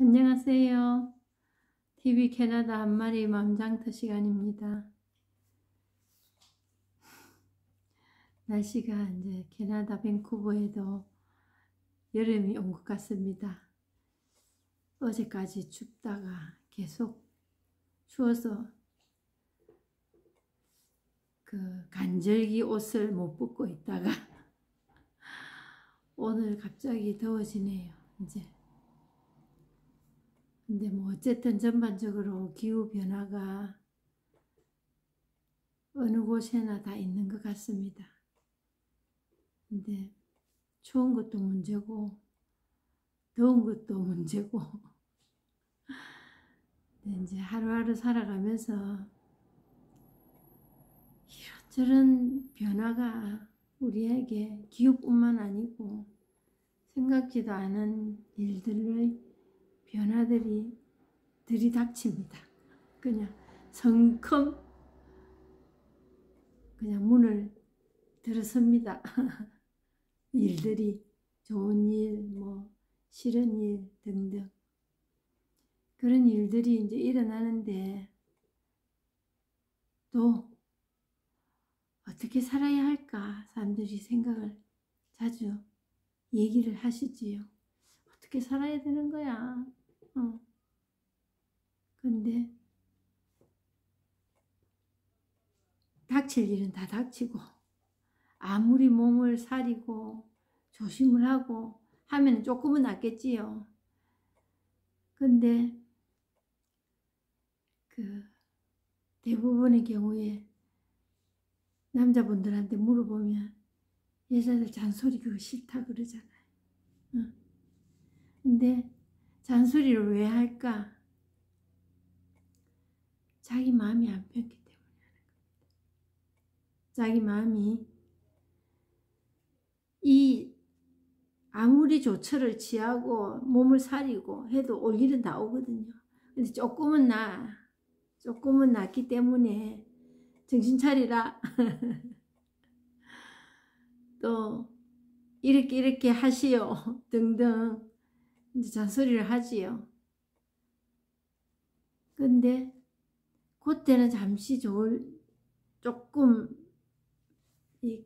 안녕하세요. TV 캐나다 한 마리 맘장터 시간입니다. 날씨가 이제 캐나다 밴쿠버에도 여름이 온 것 같습니다. 어제까지 춥다가 계속 추워서 간절기 옷을 못 벗고 있다가 오늘 갑자기 더워지네요. 이제. 근데 뭐 어쨌든 전반적으로 기후 변화가 어느 곳에나 다 있는 것 같습니다. 근데 추운 것도 문제고 더운 것도 문제고 근데 이제 하루하루 살아가면서 이런저런 변화가 우리에게 기후뿐만 아니고 생각지도 않은 일들의 변화들이 들이닥칩니다. 그냥 성큼 그냥 문을 들어섭니다. 일들이 좋은 일, 뭐 싫은 일 등등 그런 일들이 이제 일어나는데 또 어떻게 살아야 할까 사람들이 생각을 자주 얘기를 하시지요. 어떻게 살아야 되는 거야. 근데 닥칠 일은 다 닥치고 아무리 몸을 사리고 조심을 하고 하면 조금은 낫겠지요. 근데 대부분의 경우에 남자분들한테 물어보면 여자들 잔소리 그거 싫다 그러잖아요. 근데 잔소리를 왜 할까? 자기 마음이 안 편기 때문에 하는 겁니다. 자기 마음이 아무리 조처를 취하고 몸을 사리고 해도 올 일은 다 오거든요. 근데 조금은 낫기 때문에 정신 차리라. 또 이렇게 하시오 등등 이제 잔소리를 하지요. 근데 그때는 잠시 조금 이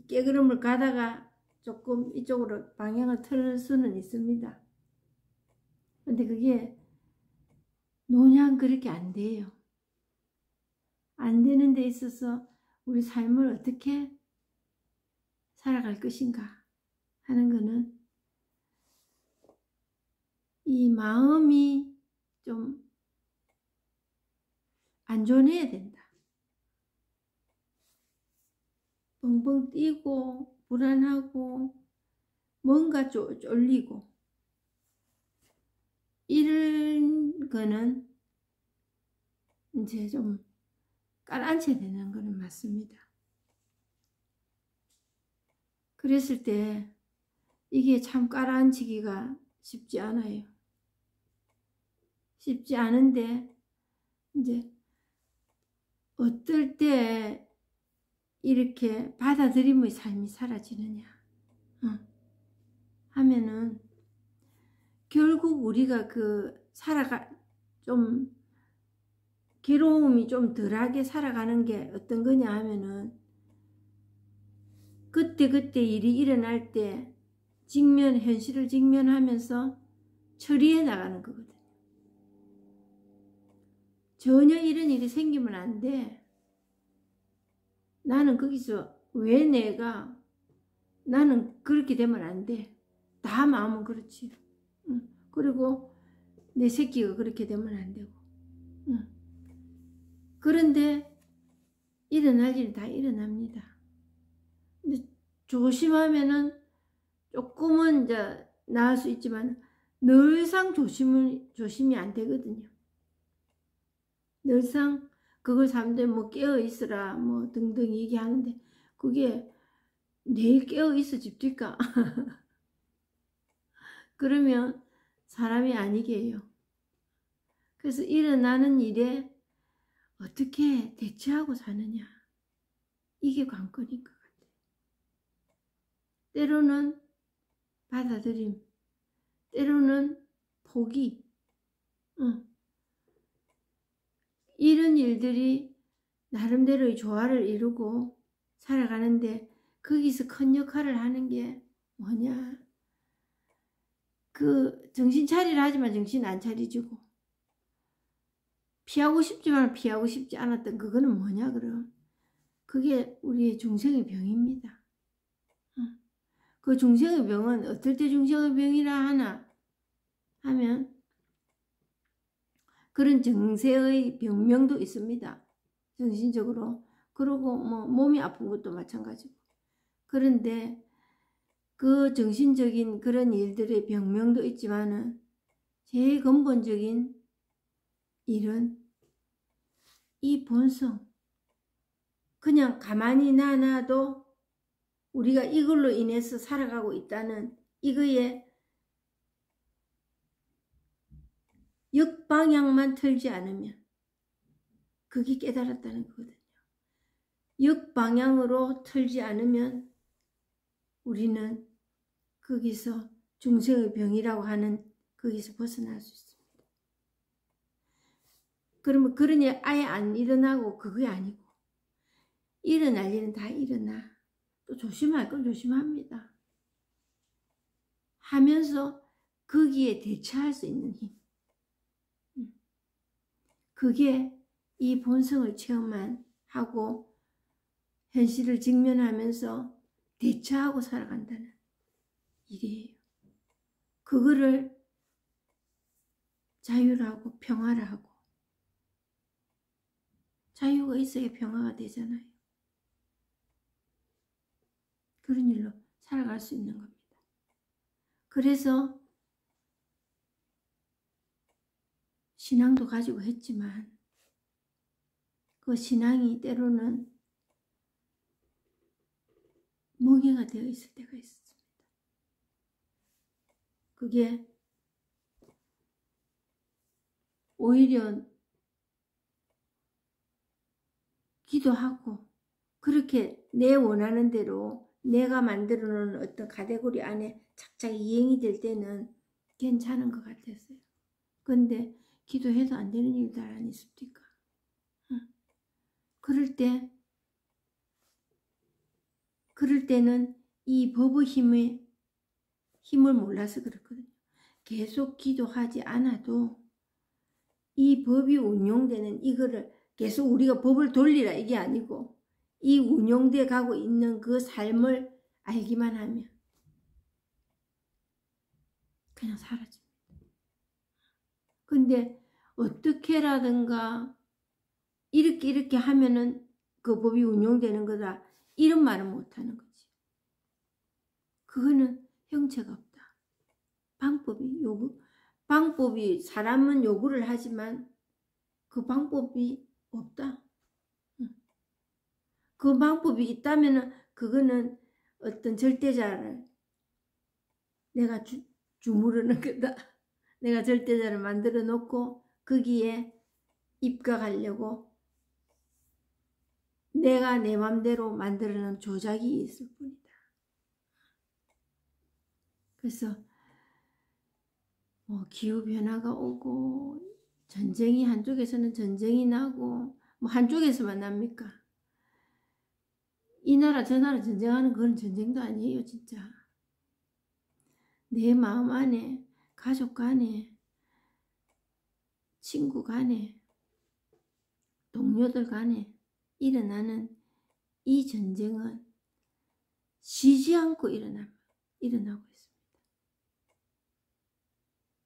깨그름을 가다가 조금 이쪽으로 방향을 틀 수는 있습니다. 근데 그게 노냥 그렇게 안 돼요. 안 되는 데 있어서 우리 삶을 어떻게 살아갈 것인가 하는 거는 이 마음이 좀 안전해야 된다. 뻥뻥 뛰고 불안하고 뭔가 쫄리고 이런 거는 이제 좀 깔아앉혀야 되는 거는 맞습니다. 그랬을 때 이게 참 깔아앉히기가 쉽지 않아요. 쉽지 않은데 이제 어떨 때 이렇게 받아들임의 삶이 사라지느냐 하면은 결국 우리가 좀 괴로움이 좀 덜하게 살아가는 게 어떤 거냐 하면은 그때 일이 일어날 때 현실을 직면하면서 처리해 나가는 거거든요. 전혀 이런 일이 생기면 안 돼. 나는 거기서 왜 나는 그렇게 되면 안 돼. 다 마음은 그렇지. 그리고 내 새끼가 그렇게 되면 안 되고. 그런데 일어날 일은 다 일어납니다. 근데 조심하면은 조금은 이제 나을 수 있지만 늘상 조심이 안 되거든요. 늘상 그걸 사람들이 뭐 깨어 있으라 뭐 등등 얘기하는데 그게 내일 깨어 있어 집니까? 그러면 사람이 아니게요. 그래서 일어나는 일에 어떻게 대처하고 사느냐 이게 관건인 것 같아요. 때로는 받아들임, 때로는 포기, 이런 일들이 나름대로의 조화를 이루고 살아가는데 거기서 큰 역할을 하는 게 뭐냐? 그 정신 차리라 하지만 정신 안 차리지고 피하고 싶지만 피하고 싶지 않았던 그거는 뭐냐 그럼? 그게 우리의 중생의 병입니다. 그 중생의 병은 어떨 때 중생의 병이라 하나 하면 그런 정세의 병명도 있습니다. 정신적으로. 그리고 뭐 몸이 아픈 것도 마찬가지고. 그런데 그 정신적인 그런 일들의 병명도 있지만은 제일 근본적인 일은 이 본성. 그냥 가만히 놔놔도 우리가 이걸로 인해서 살아가고 있다는 이거에 역방향만 틀지 않으면 그게 깨달았다는 거거든요. 역방향으로 틀지 않으면 우리는 거기서 중생의 병이라고 하는 거기서 벗어날 수 있습니다. 그러면 그런 일 아예 안 일어나고 그게 아니고 일어날 일은 다 일어나. 또 조심할 건 조심합니다. 하면서 거기에 대처할 수 있는 힘. 그게 이 본성을 체험만 하고 현실을 직면하면서 대처하고 살아간다는 일이에요. 그거를 자유라고 평화라고. 자유가 있어야 평화가 되잖아요. 그런 일로 살아갈 수 있는 겁니다. 그래서 신앙도 가지고 했지만 그 신앙이 때로는 멍해가 되어 있을 때가 있습니다. 그게 오히려 기도하고 그렇게 내 원하는 대로 내가 만들어 놓은 어떤 카테고리 안에 착착 이행이 될 때는 괜찮은 것 같았어요. 근데 기도해도 안 되는 일들 아니십니까? 그럴 때는 이 법의 힘을 몰라서 그렇거든요. 계속 기도하지 않아도 이 법이 운용되는 이거를 계속 우리가 법을 돌리라 이게 아니고 이 운용돼 가고 있는 그 삶을 알기만 하면 그냥 사라집니다. 근데 어떻게라든가 이렇게 하면은 그 법이 운용되는 거다 이런 말은 못하는 거지. 그거는 형체가 없다. 방법이 사람은 요구를 하지만 그 방법이 없다. 그 방법이 있다면은 그거는 어떤 절대자를 내가 주무르는 거다. 내가 절대자를 만들어 놓고 거기에 입각하려고 내가 내 맘대로 만들어 놓은 조작이 있을 뿐이다. 그래서 뭐 기후변화가 오고 전쟁이 한쪽에서는 전쟁이 나고 뭐 한쪽에서만 납니까? 이 나라 저 나라 전쟁하는 그런 전쟁도 아니에요. 진짜 내 마음 안에 가족 간에 친구 간에 동료들 간에 일어나는 이 전쟁은 쉬지 않고 일어나고 있습니다.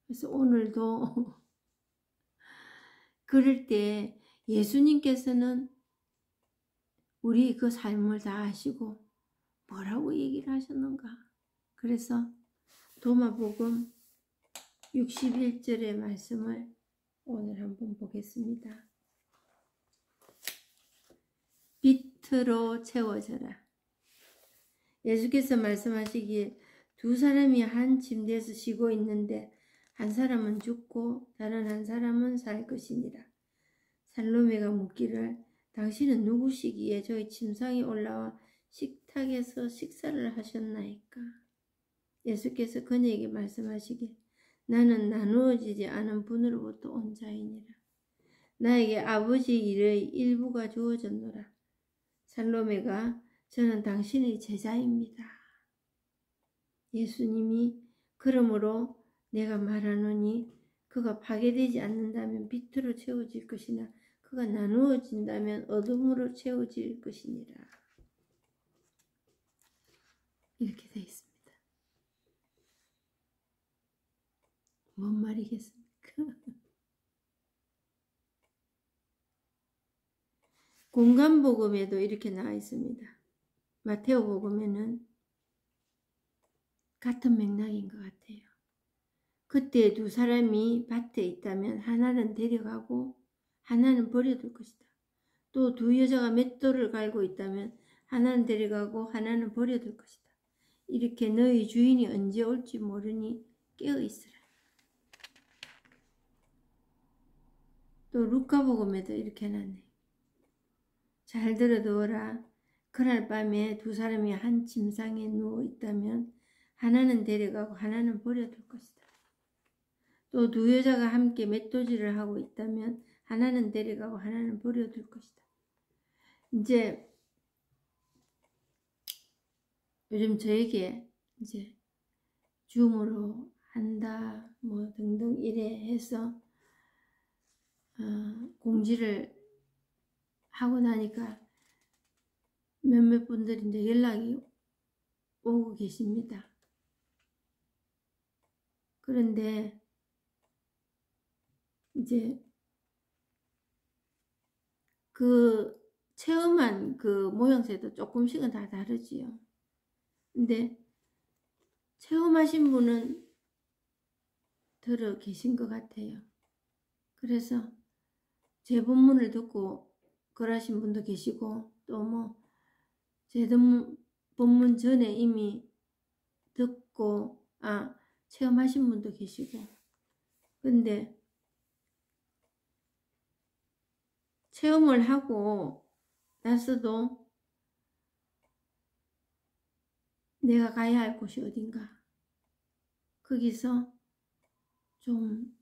그래서 오늘도 그럴 때 예수님께서는 우리 그 삶을 다 아시고 뭐라고 얘기를 하셨는가? 그래서 도마복음 61절의 말씀을 오늘 한번 보겠습니다. 빛으로 채워져라. 예수께서 말씀하시기에 두 사람이 한 침대에서 쉬고 있는데 한 사람은 죽고 다른 한 사람은 살 것이니라. 살로메가 묻기를 당신은 누구시기에 저희 침상에 올라와 식탁에서 식사를 하셨나이까? 예수께서 그녀에게 말씀하시기에 나는 나누어지지 않은 분으로부터 온 자이니라. 나에게 아버지 일의 일부가 주어졌노라. 살로메가 저는 당신의 제자입니다. 예수님이 그러므로 내가 말하노니 그가 파괴되지 않는다면 빛으로 채워질 것이나 그가 나누어진다면 어둠으로 채워질 것이니라. 이렇게 되어 있습니다. 뭔 말이겠습니까? 공간복음에도 이렇게 나와 있습니다. 마테오 복음에는 같은 맥락인 것 같아요. 그때 두 사람이 밭에 있다면 하나는 데려가고 하나는 버려둘 것이다. 또 두 여자가 맷돌을 갈고 있다면 하나는 데려가고 하나는 버려둘 것이다. 이렇게 너희 주인이 언제 올지 모르니 깨어있으라. 또 루카복음에도 이렇게 해놨네. 잘 들어두어라. 그날 밤에 두 사람이 한 침상에 누워 있다면 하나는 데려가고 하나는 버려둘 것이다. 또 두 여자가 함께 맷도질을 하고 있다면 하나는 데려가고 하나는 버려둘 것이다. 이제 요즘 저에게 이제 줌으로 한다 뭐 등등 이래 해서 공지를 하고 나니까 몇몇 분들이 이제 연락이 오고 계십니다. 그런데 이제 그 체험한 그 모양새도 조금씩은 다 다르지요. 근데 체험하신 분은 들어 계신 것 같아요. 그래서 제 본문을 듣고 그러신 분도 계시고 또 뭐 제 본문 전에 이미 듣고 체험하신 분도 계시고 근데 체험을 하고 나서도 내가 가야 할 곳이 어딘가 거기서 좀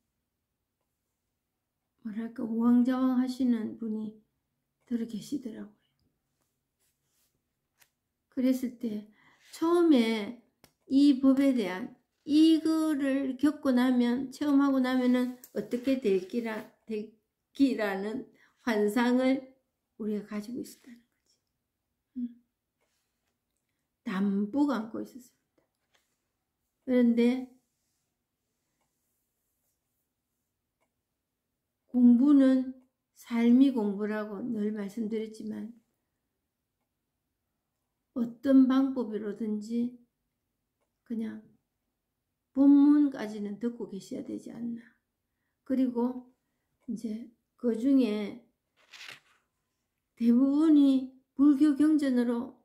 뭐랄까 우왕좌왕 하시는 분이 들어 계시더라고요. 그랬을 때 처음에 이 법에 대한 이거를 겪고 나면 체험하고 나면은 어떻게 될기라는 환상을 우리가 가지고 있었다는 거지. 담뿍 안고 있었습니다. 그런데 공부는 삶이 공부라고 늘 말씀드렸지만 어떤 방법으로든지 그냥 본문까지는 듣고 계셔야 되지 않나. 그리고 이제 그 중에 대부분이 불교 경전으로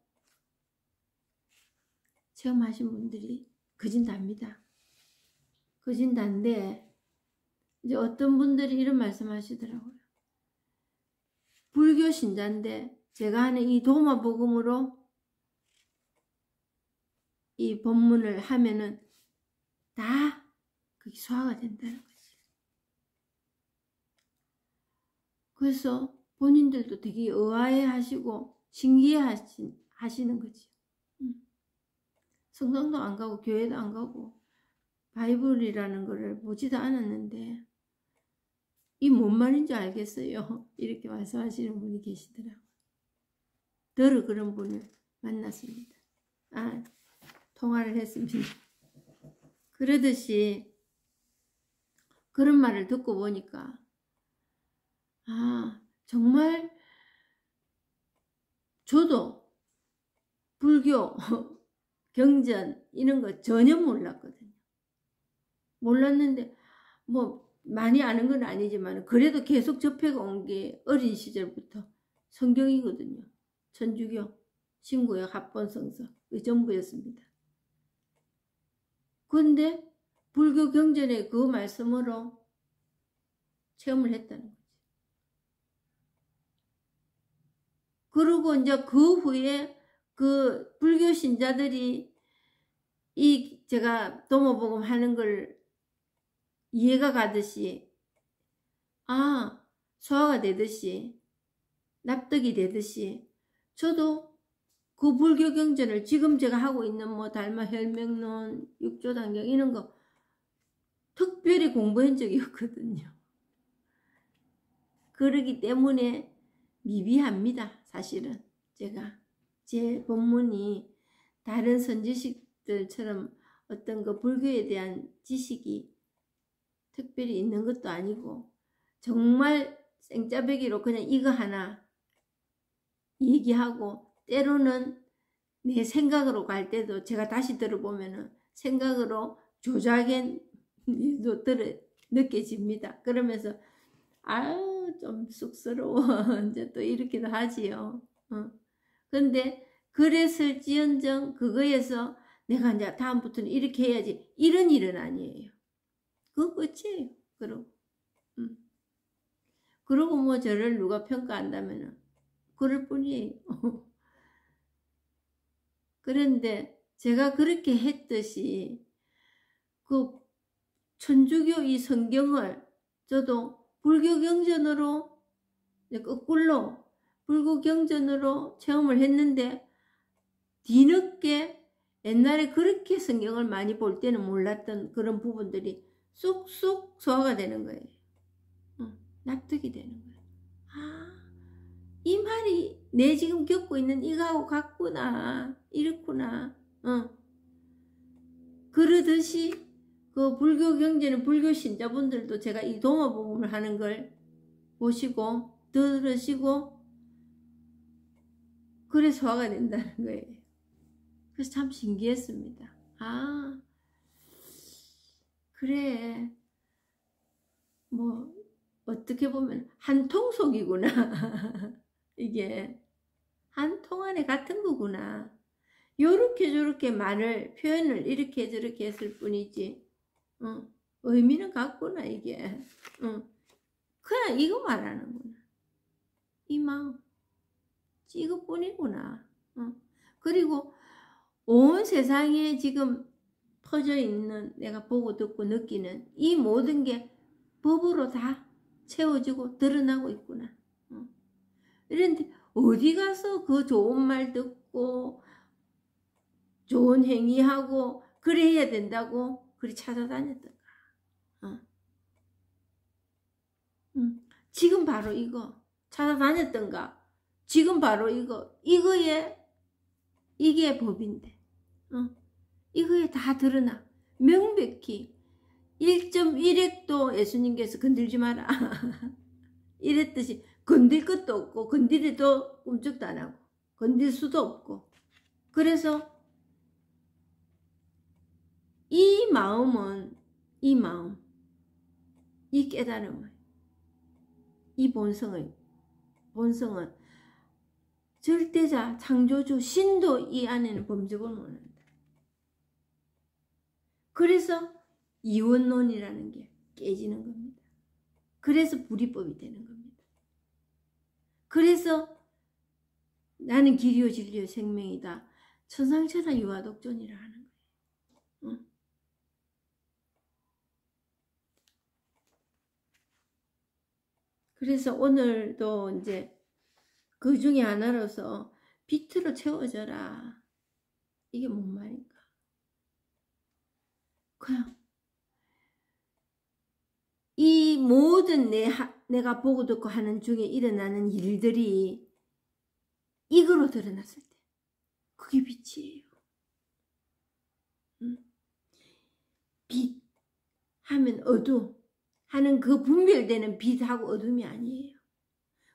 체험하신 분들이 거진답니다. 거진다인데 이제 어떤 분들이 이런 말씀 하시더라고요. 불교 신자인데 제가 하는 이 도마복음으로 이 법문을 하면은 다 그게 소화가 된다는 거지. 그래서 본인들도 되게 의아해 하시고 신기해 하시는 거지. 성당도 안 가고 교회도 안 가고 바이블이라는 거를 보지도 않았는데 이 뭔 말인지 알겠어요. 이렇게 말씀하시는 분이 계시더라고요. 늘 그런 분을 만났습니다. 통화를 했습니다. 그러듯이 그런 말을 듣고 보니까 정말 저도 불교 경전 이런 거 전혀 몰랐거든요. 몰랐는데 뭐 많이 아는 건 아니지만 그래도 계속 접해가 온 게 어린 시절부터 성경이거든요. 천주교, 신구약, 합본성서 그 전부였습니다. 그런데 불교 경전의 그 말씀으로 체험을 했다는 거지. 그리고 이제 그 후에 그 불교 신자들이 이 제가 도모복음 하는 걸 이해가 가듯이, 소화가 되듯이, 납득이 되듯이, 저도 그 불교 경전을 지금 제가 하고 있는 뭐 달마 혈맹론, 육조단경 이런 거 특별히 공부한 적이 없거든요. 그러기 때문에 미비합니다. 사실은 제가 제 법문이 다른 선지식들처럼 어떤 그 불교에 대한 지식이 특별히 있는 것도 아니고 정말 생짜배기로 그냥 이거 하나 얘기하고 때로는 내 생각으로 갈 때도 제가 다시 들어보면은 생각으로 조작한 일도 느껴집니다. 그러면서 좀 쑥스러워 이제 또 이렇게도 하지요. 근데 그랬을지언정 그거에서 내가 이제 다음부터는 이렇게 해야지 이런 일은 아니에요. 그거 끝이에요. 그러고 뭐 저를 누가 평가한다면은 그럴 뿐이에요. 그런데 제가 그렇게 했듯이 그 천주교 이 성경을 저도 불교 경전으로 거꾸로 불교 경전으로 체험을 했는데 뒤늦게 옛날에 그렇게 성경을 많이 볼 때는 몰랐던 그런 부분들이 쑥쑥 소화가 되는 거예요. 납득이 되는 거예요. 이 말이 내 지금 겪고 있는 이거하고 같구나. 이렇구나. 그러듯이 그 불교 경제는 불교 신자분들도 제가 이 동화복음을 하는 걸 보시고 들으시고 그래 소화가 된다는 거예요. 그래서 참 신기했습니다. 그래 뭐 어떻게 보면 한 통속이구나. 이게 한 통 안에 같은 거구나. 요렇게 저렇게 말을 표현을 이렇게 저렇게 했을 뿐이지 의미는 같구나 이게. 그냥 이거 말하는구나. 이 마음 이거뿐이구나. 그리고 온 세상에 지금 퍼져 있는 내가 보고 듣고 느끼는 이 모든 게 법으로 다 채워지고 드러나고 있구나. 이런데 어디 가서 그 좋은 말 듣고 좋은 행위하고 그래야 된다고 그리 찾아다녔던가. 지금 바로 이거 찾아다녔던가. 지금 바로 이게 법인데 이거에 다 드러나 명백히 1.1핵도 예수님께서 건들지 마라 이랬듯이 건들 것도 없고 건드려도 꼼짝도 안 하고 건들 수도 없고. 그래서 이 마음은 이 깨달음을 이 본성은 절대자 창조주 신도 이 안에는 범접을 못한다. 그래서 이원론이라는 게 깨지는 겁니다. 그래서 불이법이 되는 겁니다. 그래서 나는 길이요 진리요 생명이다. 천상천하 유아독존이라 하는 거예요. 그래서 오늘도 이제 그 중에 하나로서 빛으로 채워져라. 이게 뭔 말인가? 그냥 이 모든 내가 보고 듣고 하는 중에 일어나는 일들이 이거로 드러났을 때 그게 빛이에요. 빛 하면 어둠 하는 그 분별되는 빛하고 어둠이 아니에요.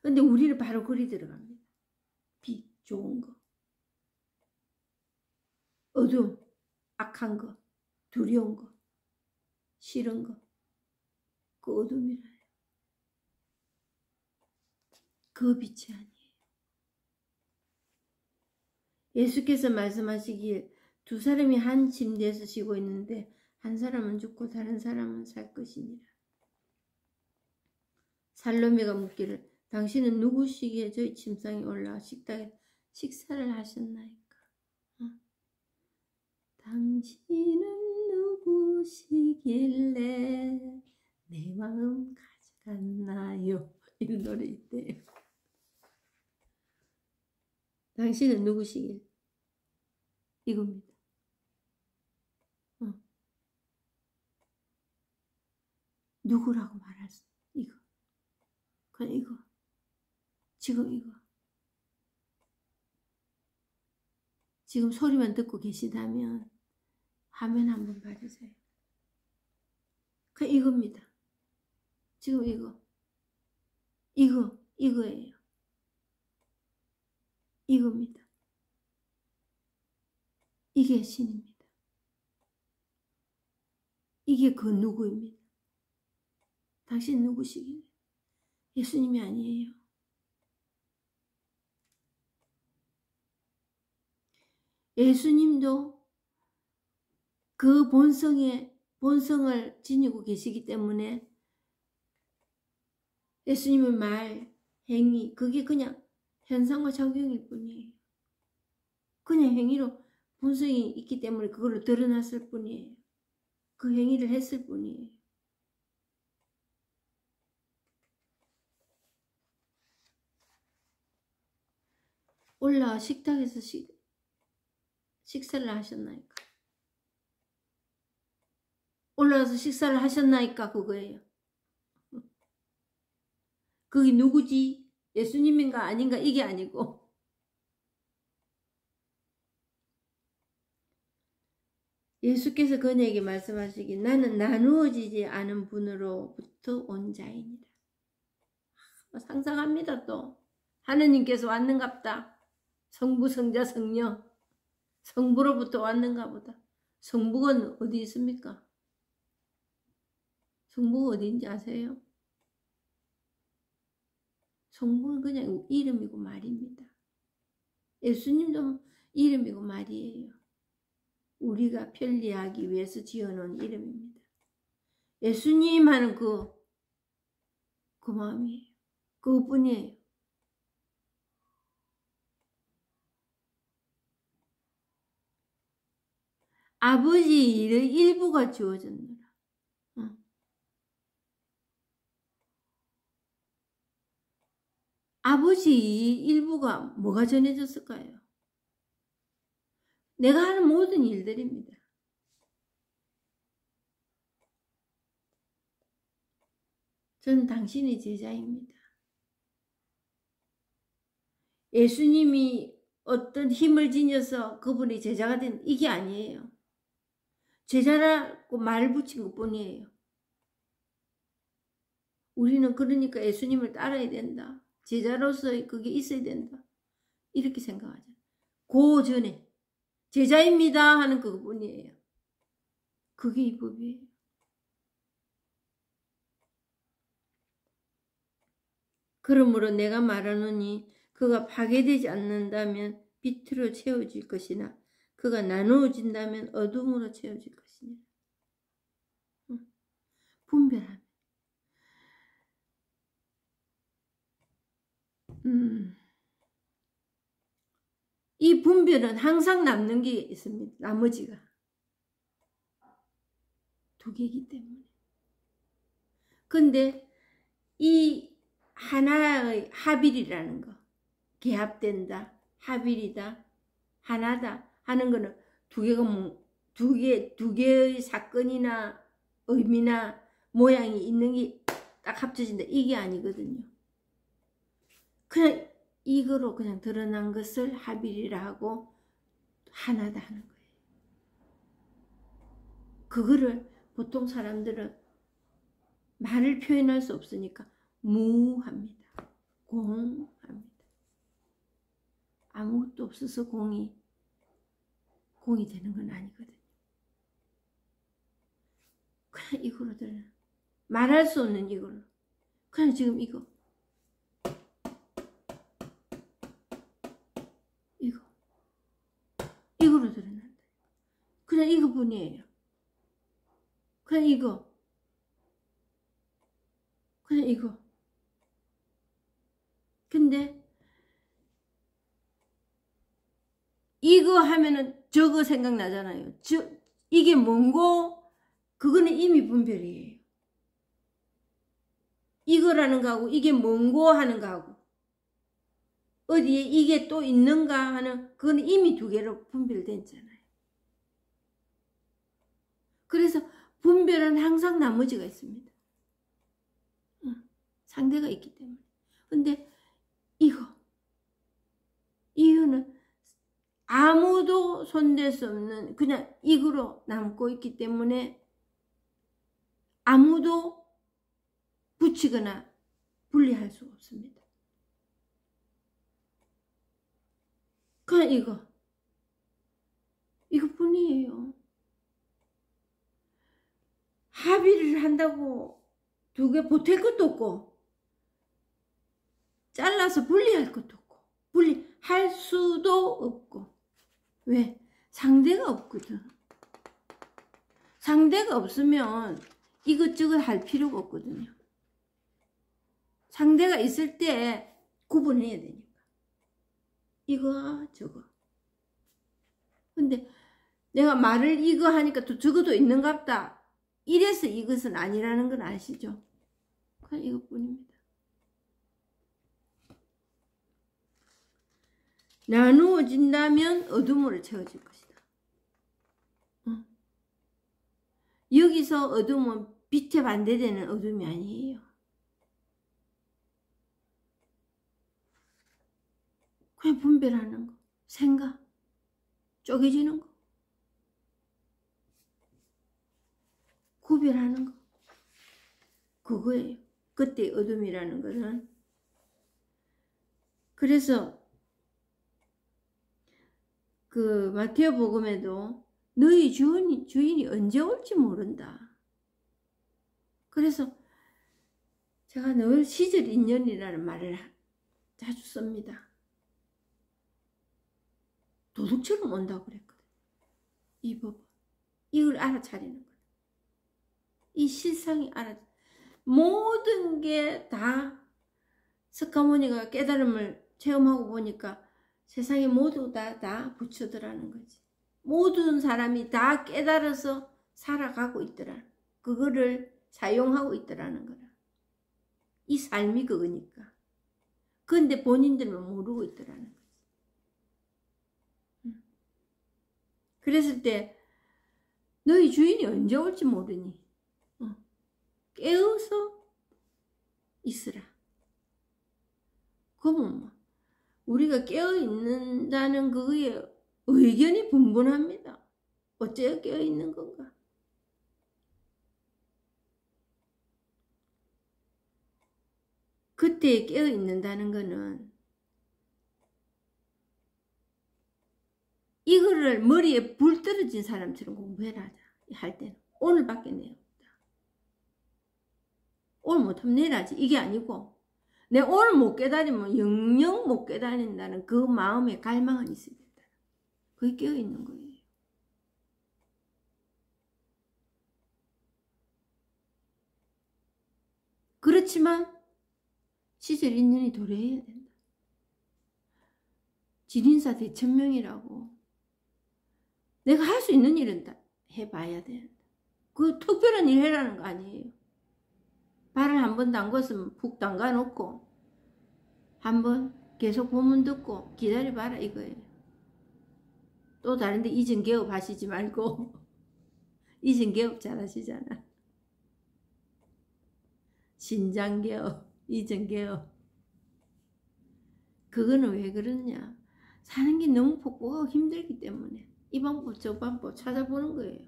근데 우리는 바로 그리 들어갑니다. 빛, 좋은 거. 어둠, 악한 거, 두려운 거, 싫은 거. 그 어둠이라요. 그 빛이 아니에요. 예수께서 말씀하시길 두 사람이 한 침대에서 쉬고 있는데 한 사람은 죽고 다른 사람은 살 것이니라. 살로메가 묻기를 당신은 누구시기에 저희 침상에 올라 식탁에 식사를 하셨나이까? 당신은 누구시길래 내 마음 가져갔나요? 이런 노래 있대요. 당신은 누구시길? 이겁니다. 누구라고 말할 수? 이거. 그냥 이거. 지금 이거. 지금 소리만 듣고 계시다면 화면 한번 봐주세요. 그냥 이겁니다. 지금 이거. 이거예요. 이겁니다. 이게 신입니다. 이게 그 누구입니다. 당신 누구시길? 예수님이 아니에요. 예수님도 그 본성을 지니고 계시기 때문에 예수님의 말, 행위, 그게 그냥 현상과 작용일 뿐이에요. 그냥 행위로 본성이 있기 때문에 그걸로 드러났을 뿐이에요. 그 행위를 했을 뿐이에요. 올라와 식탁에서 식사를 하셨나이까? 올라와서 식사를 하셨나이까? 그거예요. 그게 누구지? 예수님인가 아닌가? 이게 아니고 예수께서 그녀에게 말씀하시기 나는 나누어지지 않은 분으로부터 온 자이니라. 상상합니다. 또 하느님께서 왔는갑다. 성부, 성자, 성령 성부로부터 왔는가 보다. 성부가 어디 있습니까? 성부가 어디인지 아세요? 성부는 그냥 이름이고 말입니다. 예수님도 이름이고 말이에요. 우리가 편리하기 위해서 지어놓은 이름입니다. 예수님 하는 그 마음이에요. 그것뿐이에요. 아버지의 일부가 주어졌노라. 아버지의 일부가 뭐가 전해졌을까요? 내가 하는 모든 일들입니다. 저는 당신의 제자입니다. 예수님이 어떤 힘을 지녀서 그분이 제자가 된 이게 아니에요. 제자라고 말을 붙인 것 뿐이에요. 우리는 그러니까 예수님을 따라야 된다. 제자로서 그게 있어야 된다. 이렇게 생각하죠. 그 전에 제자입니다 하는 그것뿐이에요. 그게 이 법이에요. 그러므로 내가 말하노니 그가 파괴되지 않는다면 빛으로 채워질 것이나 그가 나누어진다면 어둠으로 채워질 것이냐. 분별하면. 이 분별은 항상 남는 게 있습니다. 나머지가. 두 개이기 때문에. 근데 이 하나의 합일이라는 거. 개합된다. 합일이다. 하나다 하는 거는 두 개의 사건이나 의미나 모양이 있는 게 딱 합쳐진다. 이게 아니거든요. 그냥 이거로 그냥 드러난 것을 합일이라 하고 하나다 하는 거예요. 그거를 보통 사람들은 말을 표현할 수 없으니까 무합니다. 공합니다. 아무것도 없어서 공이 되는 건 아니거든요. 그냥 이거로 드러나. 말할 수 없는 이걸로. 그냥 지금 이거. 이거로 드러난다. 그냥 이거뿐이에요. 그냥 이거. 그냥 이거. 근데 이거 하면은 저거 생각나잖아요. 이게 뭔고? 그거는 이미 분별이에요. 이거라는 거하고 이게 뭔고 하는 거하고 어디에 이게 또 있는가 하는 그건 이미 두 개로 분별됐잖아요. 그래서 분별은 항상 나머지가 있습니다. 상대가 있기 때문에. 근데 이거는 아무도 손댈 수 없는 그냥 이거로 남고 있기 때문에 아무도 붙이거나 분리할 수 없습니다. 그냥 이거뿐이에요. 합의를 한다고 두 개 보탤 것도 없고 잘라서 분리할 것도 없고 분리할 수도 없고. 왜? 상대가 없거든. 상대가 없으면 이것저것 할 필요가 없거든요. 상대가 있을 때 구분해야 되니까. 이거 저거. 근데 내가 말을 이거 하니까 또 저거도 있는갑다. 이래서 이것은 아니라는 건 아시죠? 그냥 이것뿐입니다. 나누어진다면 어둠으로 채워질 것이다. 여기서 어둠은 빛에 반대되는 어둠이 아니에요. 그냥 분별하는 거, 생각, 쪼개지는 거, 구별하는 거, 그거예요. 그때 어둠이라는 것은. 그래서 그 마태오 복음에도 너희 주인이 언제 올지 모른다. 그래서 제가 늘 시절 인연이라는 말을 자주 씁니다. 도둑처럼 온다고 그랬거든요. 이 법은. 이걸 알아차리는 거예요. 이 실상이 모든 게 다 석가모니가 깨달음을 체험하고 보니까 세상에 모두 다 부처더라는 거지. 모든 사람이 다 깨달아서 살아가고 있더라. 그거를 사용하고 있더라는 거라. 이 삶이 그거니까. 그런데 본인들은 모르고 있더라는 거지. 그랬을 때 너희 주인이 언제 올지 모르니 깨어서 있으라. 그러면 뭐 우리가 깨어있는다는 그거에 의견이 분분합니다. 어째 깨어있는 건가? 그때 깨어있는다는 거는 이거를 머리에 불 떨어진 사람처럼 공부해라 할 때는 오늘밖에 내없다. 오늘 못하면 내일 하지. 이게 아니고 내 오늘 못 깨달으면 영영 못 깨달는다는 그 마음의 갈망은 있어야 된다. 그게 깨어있는 거예요. 그렇지만 시절 인연이 도래해야 된다. 지린사 대천명이라고 내가 할 수 있는 일은 다 해봐야 된다. 그 특별한 일 해라는 거 아니에요. 발을 한 번 담궜으면 푹 담가놓고 한 번 계속 본문 듣고 기다려봐라 이거예요. 또 다른데 이전 개업 하시지 말고 이전 개업 잘 하시잖아. 신장 개업, 이전 개업. 그거는 왜 그러냐. 사는 게 너무 복잡하고 힘들기 때문에 이 방법 저 방법 찾아보는 거예요.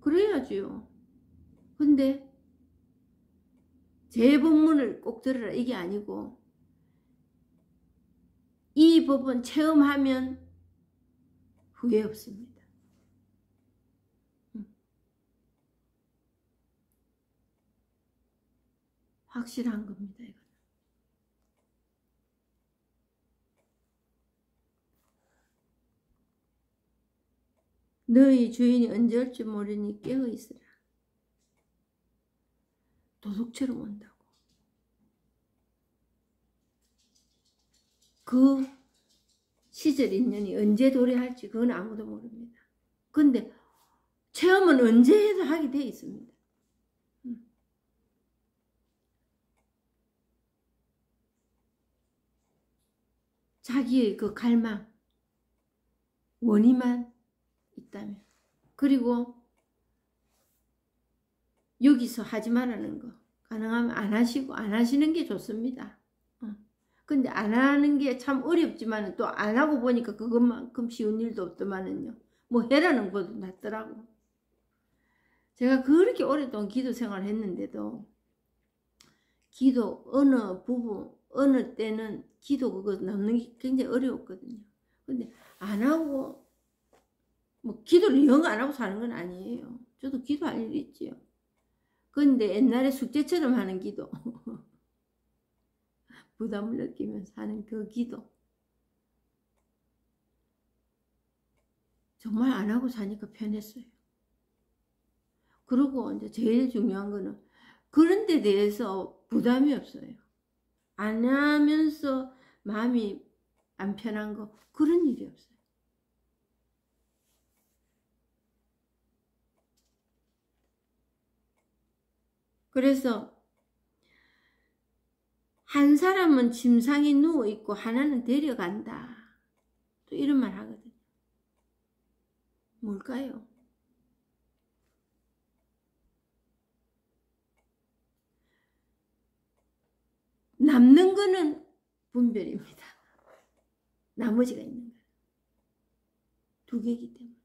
그래야지요. 근데 제 법문을 꼭 들으라 이게 아니고 이 법은 체험하면 후회 없습니다. 확실한 겁니다. 이거는. 너희 주인이 언제 올지 모르니 깨어있으라. 도둑처럼 온다고. 그 시절 인연이 언제 도래할지 그건 아무도 모릅니다. 근데 체험은 언제 해도 하게 돼 있습니다. 자기의 그 갈망, 원의만 있다면, 그리고 여기서 하지 말라는 거 가능하면 안 하시고 안 하시는 게 좋습니다. 근데 안 하는 게 참 어렵지만 또 안 하고 보니까 그것만큼 쉬운 일도 없더만은요. 뭐 해라는 것보다 낫더라고. 제가 그렇게 오랫동안 기도 생활을 했는데도 기도 어느 때는 기도 그거 넣는 게 굉장히 어려웠거든요. 근데 안 하고 뭐 기도를 영 안 하고 사는 건 아니에요. 저도 기도할 일이 있지요. 근데 옛날에 숙제처럼 하는 기도 부담을 느끼면서 하는 그 기도 정말 안 하고 사니까 편했어요. 그리고 이제 제일 중요한 거는 그런 데 대해서 부담이 없어요. 안 하면서 마음이 안 편한 거 그런 일이 없어요. 그래서 한 사람은 침상에 누워있고 하나는 데려간다. 또 이런 말 하거든요. 뭘까요? 남는 거는 분별입니다. 나머지가 있는 거예요. 두 개이기 때문에.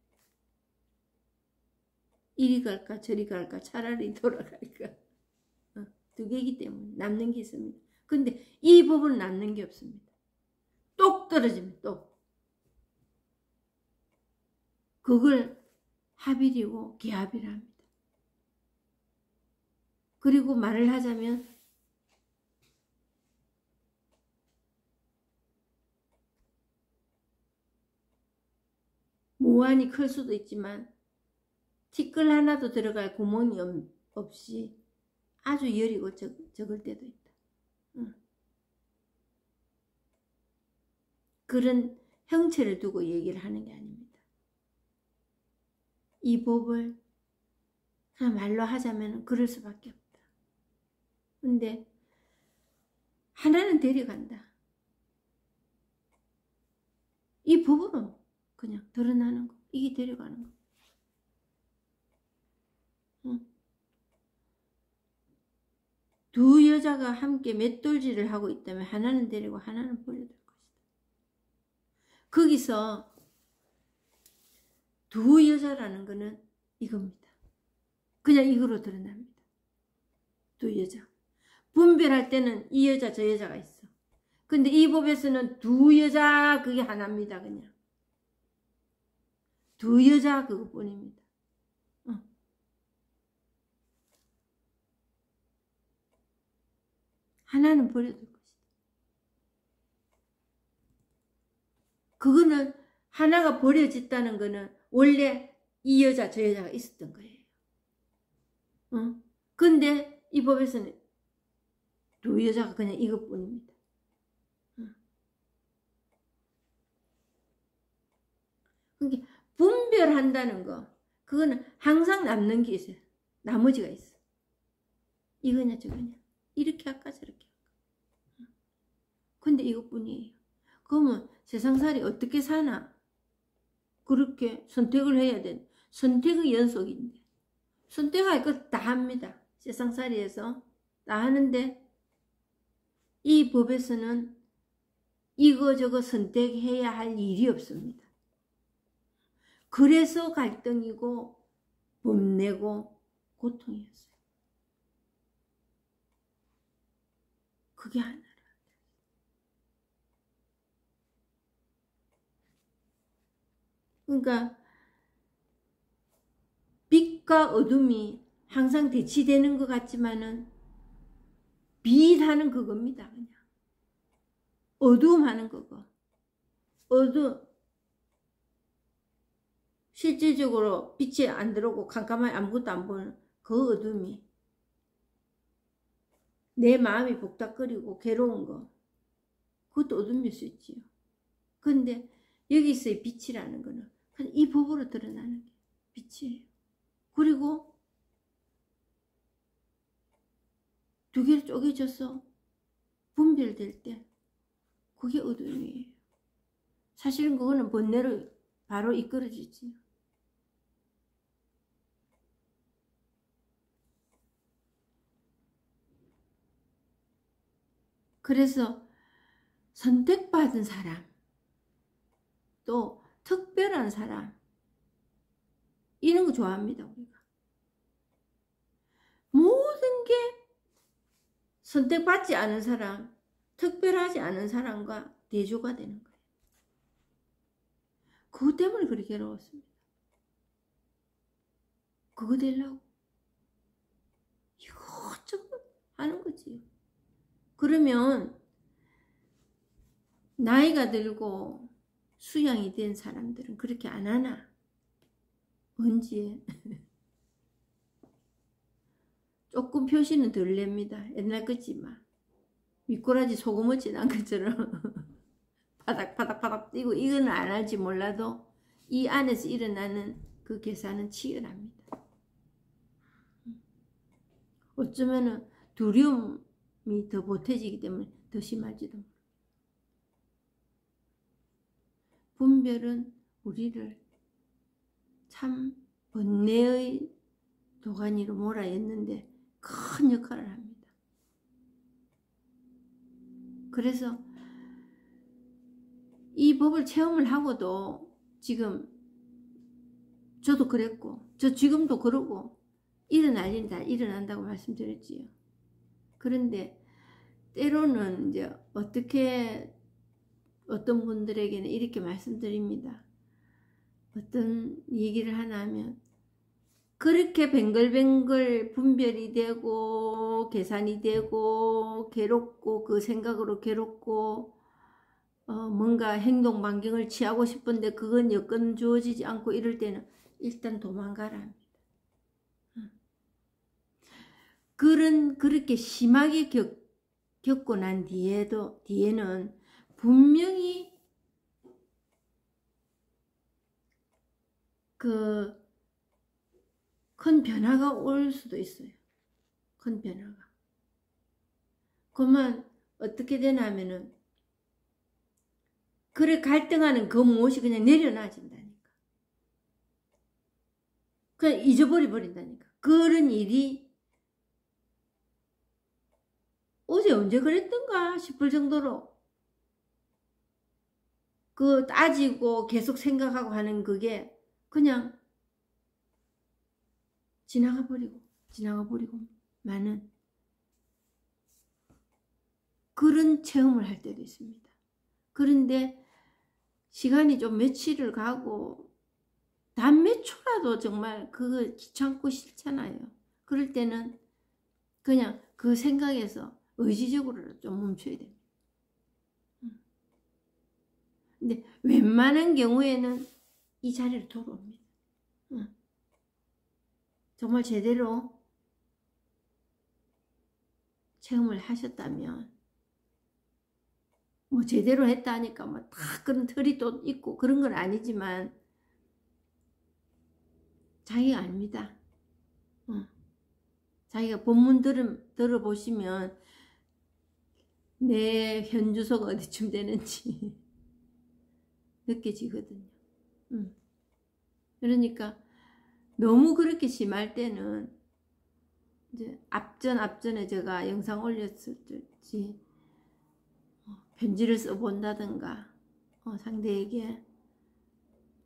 이리 갈까 저리 갈까 차라리 돌아갈까. 두 개이기 때문에 남는 게 있습니다. 근데 이 법은 남는 게 없습니다. 똑 떨어집니다. 똑. 그걸 합일이고 기합이라 합니다. 그리고 말을 하자면 무한히 클 수도 있지만 티끌 하나도 들어갈 구멍이 없이 아주 여리고 적을 때도 있다. 그런 형체를 두고 얘기를 하는 게 아닙니다. 이 법을 그냥 말로 하자면 그럴 수밖에 없다. 근데 하나는 데려간다. 이 법으로 그냥 드러나는 거. 이게 데려가는 거. 두 여자가 함께 맷돌질을 하고 있다면 하나는 데리고 하나는 버려둘 것이다. 거기서 두 여자라는 거는 이겁니다. 그냥 이거로 드러납니다. 두 여자. 분별할 때는 이 여자 저 여자가 있어. 근데 이 법에서는 두 여자 그게 하나입니다. 그냥. 두 여자 그것뿐입니다. 하나는 버려둘 것이다. 그거는 하나가 버려졌다는 거는 원래 이 여자 저 여자가 있었던 거예요. 근데 이 법에서는 두 여자가 그냥 이것뿐입니다. 그러니까 분별한다는 거 그거는 항상 남는 게 있어요. 나머지가 있어. 이거냐 저거냐 이렇게 할까 저렇게 할까. 근데 이것뿐이에요. 그러면 세상살이 어떻게 사나? 그렇게 선택을 해야 돼. 선택의 연속인데 선택할 것 다 합니다. 세상살이에서 다 하는데 이 법에서는 이거저거 선택해야 할 일이 없습니다. 그래서 갈등이고 범내고 고통이었어요. 그게 하나라. 그러니까 빛과 어둠이 항상 대치되는 것 같지만은 빛하는 그겁니다. 그냥 어두움하는 그거. 실질적으로 빛이 안 들어오고 깜깜하게 아무것도 안 보는 그 어둠이 내 마음이 복닥거리고 괴로운 거 그것도 어둠일 수 있지요. 근데 여기서의 빛이라는 거는 이 법으로 드러나는 게 빛이에요. 그리고 두 개를 쪼개져서 분별될 때 그게 어둠이에요. 사실은 그거는 번뇌로 바로 이끌어지지. 그래서 선택받은 사람, 또 특별한 사람, 이런 거 좋아합니다, 우리가. 모든 게 선택받지 않은 사람, 특별하지 않은 사람과 대조가 되는 거예요. 그것 때문에 그렇게 괴로웠습니다. 그거 되려고 이것저것 하는 거지. 그러면 나이가 들고 수양이 된 사람들은 그렇게 안 하나? 언제? 조금 표시는 덜 냅니다. 옛날 것지만 미꾸라지 소금 어찌 난 것처럼 바닥바닥바닥 뛰고 이건 안 할지 몰라도 이 안에서 일어나는 그 계산은 치열합니다. 어쩌면은 두려움이 더 보태지기 때문에 더 심할지도 모릅니다. 분별은 우리를 참 번뇌의 도가니로 몰아였는데 큰 역할을 합니다. 그래서 이 법을 체험을 하고도 지금 저도 그랬고 저 지금도 그러고 일어날 일은 다 일어난다고 말씀드렸지요. 그런데 때로는 이제 어떤 분들에게는 이렇게 말씀드립니다. 어떤 얘기를 하나 하면 그렇게 뱅글뱅글 분별이 되고 계산이 되고 괴롭고 그 생각으로 괴롭고 뭔가 행동 반경을 취하고 싶은데 그건 여건 주어지지 않고 이럴 때는 일단 도망가라 합니다. 그렇게 심하게 겪고 난 뒤에는 분명히 큰 변화가 올 수도 있어요. 큰 변화가. 그러면 어떻게 되냐면은 그래 갈등하는 그 무엇이 그냥 내려놔진다니까. 그냥 잊어버려 버린다니까. 그런 일이 어제 언제 그랬던가 싶을 정도로 그 따지고 계속 생각하고 하는 그게 그냥 지나가 버리고 많은 그런 체험을 할 때도 있습니다. 그런데 시간이 좀 며칠을 가고 단 몇 초라도 정말 그거 귀찮고 싫잖아요. 그럴 때는 그냥 그 생각에서 의지적으로 좀 멈춰야 됩니다. 근데 웬만한 경우에는 이 자리로 돌아옵니다. 정말 제대로 체험을 하셨다면 뭐 제대로 했다니까 뭐 다 그런 틀이 또 있고 그런 건 아니지만 자기가 압니다. 자기가 본문 들어보시면 내 현주소가 어디쯤 되는지 느껴지거든요. 그러니까 너무 그렇게 심할 때는 이제 앞전에 제가 영상 올렸을지 편지를 써본다든가 상대에게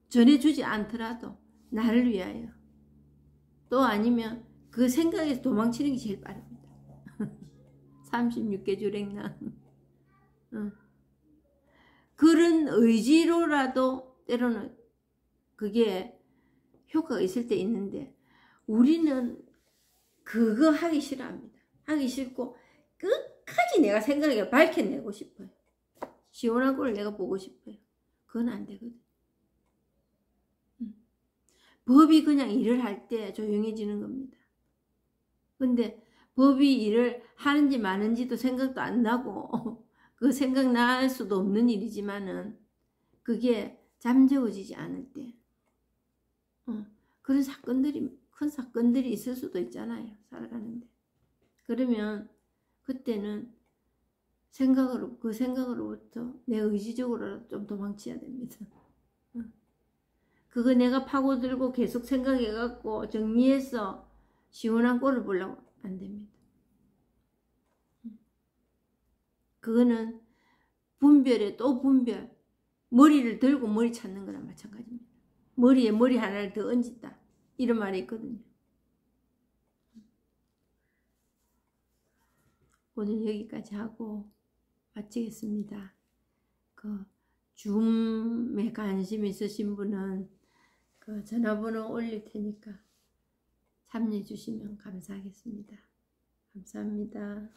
전해주지 않더라도 나를 위하여 또 아니면 그 생각에서 도망치는 게 제일 빠릅니다. 36개 주랭랑 그런 의지로라도 때로는 그게 효과가 있을 때 있는데 우리는 그거 하기 싫어합니다. 하기 싫고 끝까지 내가 생각을 밝혀내고 싶어요. 시원한 걸 내가 보고 싶어요. 그건 안 되거든. 법이 그냥 일을 할 때 조용해지는 겁니다. 근데 법이 일을 하는지 마는지도 생각도 안 나고 그 생각 날 수도 없는 일이지만은 그게 잠재워지지 않을 때 그런 큰 사건들이 있을 수도 있잖아요. 살아가는데. 그러면 그때는 그 생각으로부터 내 의지적으로 좀 도망쳐야 됩니다. 그거 내가 파고들고 계속 생각해갖고 정리해서 시원한 꼴을 보려고 안 됩니다. 그거는 분별에 또 분별, 머리를 들고 머리 찾는 거랑 마찬가지입니다. 머리에 머리 하나를 더 얹었다, 이런 말이 있거든요. 오늘 여기까지 하고 마치겠습니다. 그 줌에 관심 있으신 분은 그 전화번호 올릴 테니까 참여해 주시면 감사하겠습니다. 감사합니다.